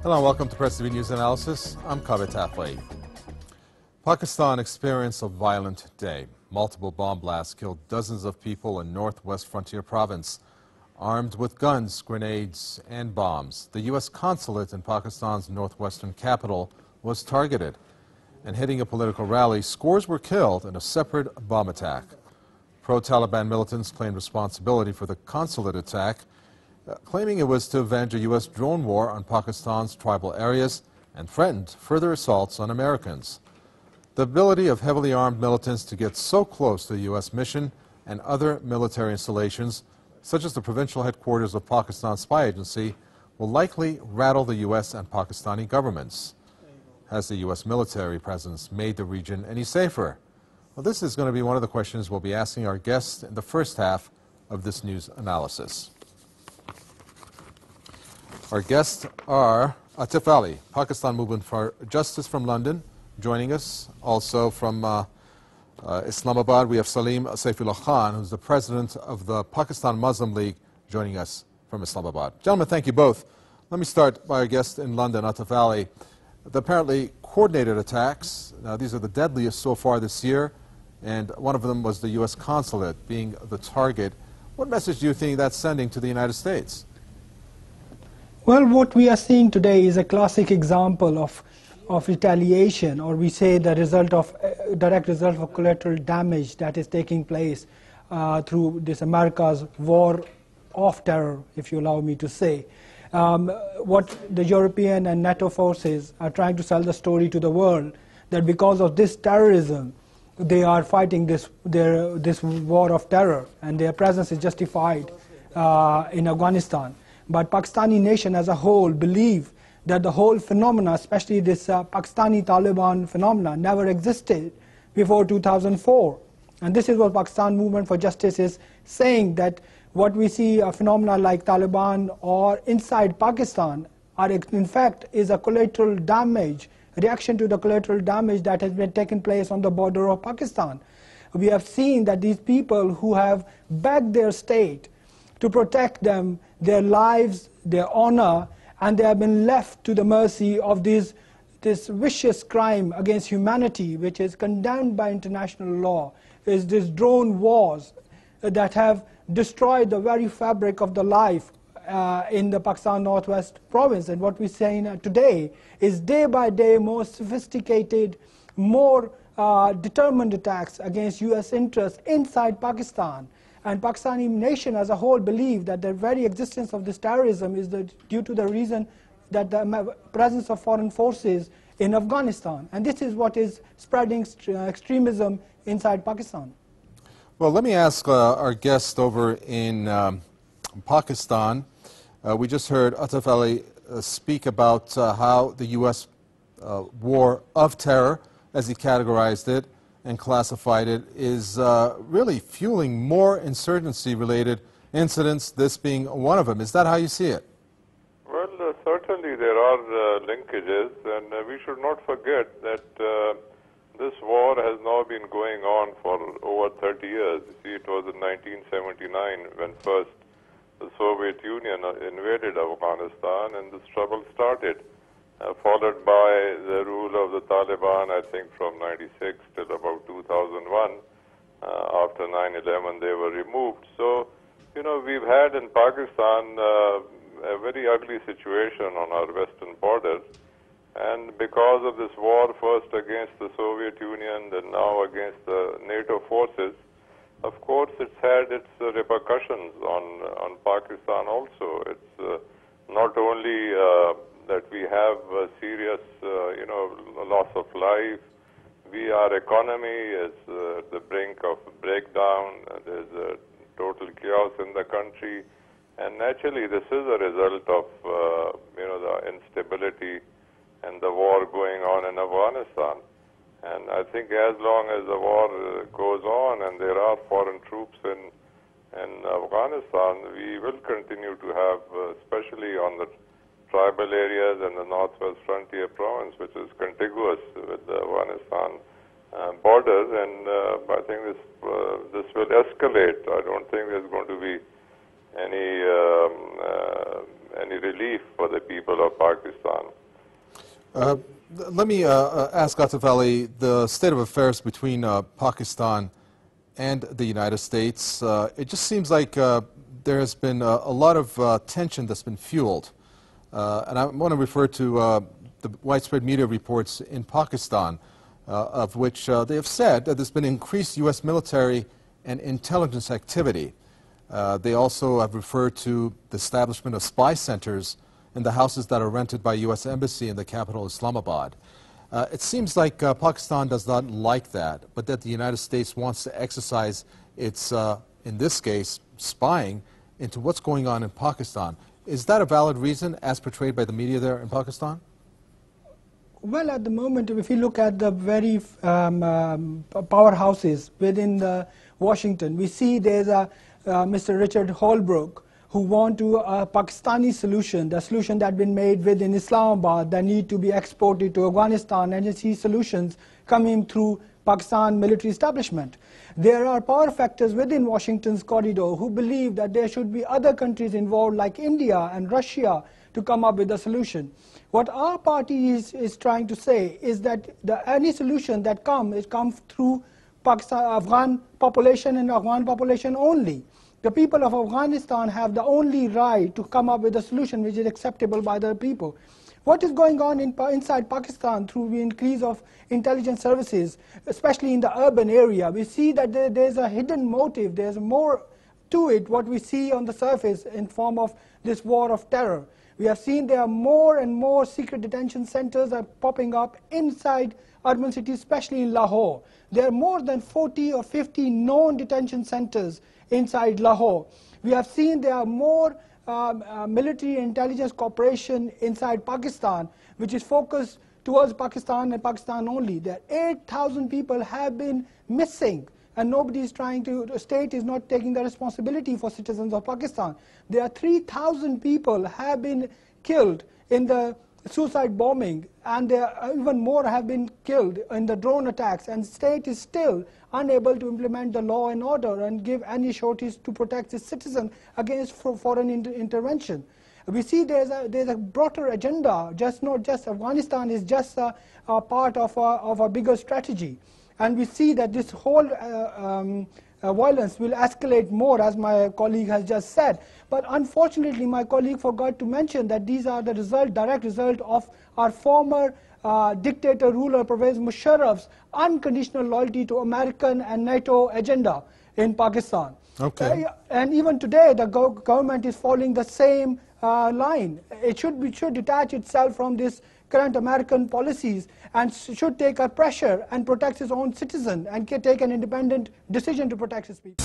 Hello and welcome to Press TV News Analysis. I'm Kaveh. Pakistan experienced a violent day. Multiple bomb blasts killed dozens of people in northwest frontier province. Armed with guns, grenades, and bombs, the U.S. consulate in Pakistan's northwestern capital was targeted. And hitting a political rally, scores were killed in a separate bomb attack. Pro-Taliban militants claimed responsibility for the consulate attack, claiming it was to avenge a U.S. drone war on Pakistan's tribal areas and threatened further assaults on Americans. The ability of heavily armed militants to get so close to the U.S. mission and other military installations, such as the provincial headquarters of Pakistan's spy agency, will likely rattle the U.S. and Pakistani governments. Has the U.S. military presence made the region any safer? Well, this is going to be one of the questions we'll be asking our guests in the first half of this news analysis. Our guests are Atif Ali, Pakistan Movement for Justice from London, joining us. Also from Islamabad, we have Salim Saifullah Khan, who's the president of the Pakistan Muslim League, joining us from Islamabad. Gentlemen, thank you both. Let me start by our guest in London, Atif Ali. The apparently coordinated attacks, these are the deadliest so far this year, and one of them was the U.S. consulate being the target. What message do you think that's sending to the United States? Well, what we are seeing today is a classic example of retaliation, or we say the result of direct result of collateral damage that is taking place through this America's war of terror, if you allow me to say. What the European and NATO forces are trying to sell the story to the world, that because of this terrorism, they are fighting this war of terror, and their presence is justified in Afghanistan. But Pakistani nation as a whole believe that the whole phenomena, especially this Pakistani Taliban phenomena, never existed before 2004. And this is what Pakistan Movement for Justice is saying, that what we see a phenomena like Taliban or inside Pakistan are in fact is a collateral damage, reaction to the collateral damage that has been taken place on the border of Pakistan. We have seen that these people who have begged their state to protect them, their lives, their honor, and they have been left to the mercy of this vicious crime against humanity, which is condemned by international law, is these drone wars that have destroyed the very fabric of the life in the Pakistan Northwest province. And what we're saying today is day by day more sophisticated, more determined attacks against U.S. interests inside Pakistan. And Pakistani nation as a whole believe that the very existence of this terrorism is due to the reason that the presence of foreign forces in Afghanistan. And this is what is spreading extremism inside Pakistan. Well, let me ask our guest over in Pakistan. We just heard Atif Ali speak about how the U.S. war of terror, as he categorized it and classified it, is really fueling more insurgency-related incidents, this being one of them. Is that how you see it? Well, certainly there are linkages, and we should not forget that this war has now been going on for over 30 years. You see, it was in 1979 when first the Soviet Union invaded Afghanistan, and this trouble started. Followed by the rule of the Taliban, I think from 96 till about 2001. After 9/11, they were removed. So, you know, we've had in Pakistan a very ugly situation on our western border. And because of this war, first against the Soviet Union, then now against the NATO forces, of course, it's had its repercussions on Pakistan also. It's not only that we have serious, loss of life. Our economy is at the brink of breakdown. There's a total chaos in the country, and naturally, this is a result of the instability and the war going on in Afghanistan. And I think as long as the war goes on and there are foreign troops in Afghanistan, we will continue to have, especially on the tribal areas and the northwest frontier province, which is contiguous with the Afghanistan borders, and I think this any any relief for the people of Pakistan. Let me ask Atif Ali, the state of affairs between Pakistan and the United States, it just seems like there has been a lot of tension that's been fueled. And I want to refer to the widespread media reports in Pakistan, of which they have said that there's been increased U.S. military and intelligence activity. They also have referred to the establishment of spy centers in the houses that are rented by U.S. Embassy in the capital, Islamabad. It seems like Pakistan does not like that, but that the United States wants to exercise its, in this case, spying into what's going on in Pakistan. Is that a valid reason, as portrayed by the media there in Pakistan? Well, at the moment, if you look at the very powerhouses within Washington, we see there's a Mr. Richard Holbrooke, who want to a Pakistani solution, the solution that has been made within Islamabad that need to be exported to Afghanistan, and you see solutions coming through Pakistan military establishment. There are power factors within Washington's corridor who believe that there should be other countries involved like India and Russia to come up with a solution. What our party is trying to say is that any solution that comes through Pakistan, Afghan population and Afghan population only. The people of Afghanistan have the only right to come up with a solution which is acceptable by the people. What is going on inside Pakistan through the increase of intelligence services, especially in the urban area, we see that there's a hidden motive, there's more to it, what we see on the surface in form of this war of terror. We have seen there are more and more secret detention centers are popping up inside urban cities, especially in Lahore. There are more than 40 or 50 known detention centers inside Lahore. We have seen there are more military intelligence cooperation inside Pakistan, which is focused towards Pakistan and Pakistan only. There are 8,000 people have been missing, and nobody is trying to, the state is not taking the responsibility for citizens of Pakistan. There are 3,000 people have been killed in the suicide bombing, and there are even more have been killed in the drone attacks, and the state is still unable to implement the law and order and give any sureties to protect its citizens against foreign intervention. We see there's a broader agenda, not just Afghanistan is just a part of a bigger strategy. And we see that this whole violence will escalate more, as my colleague has just said. But unfortunately, my colleague forgot to mention that these are the direct result of our former dictator ruler Pervez Musharraf's unconditional loyalty to American and NATO agenda in Pakistan. Okay. And even today, the government is following the same line. It should detach itself from this current American policies and should take a pressure and protect its own citizen and take an independent decision to protect its people.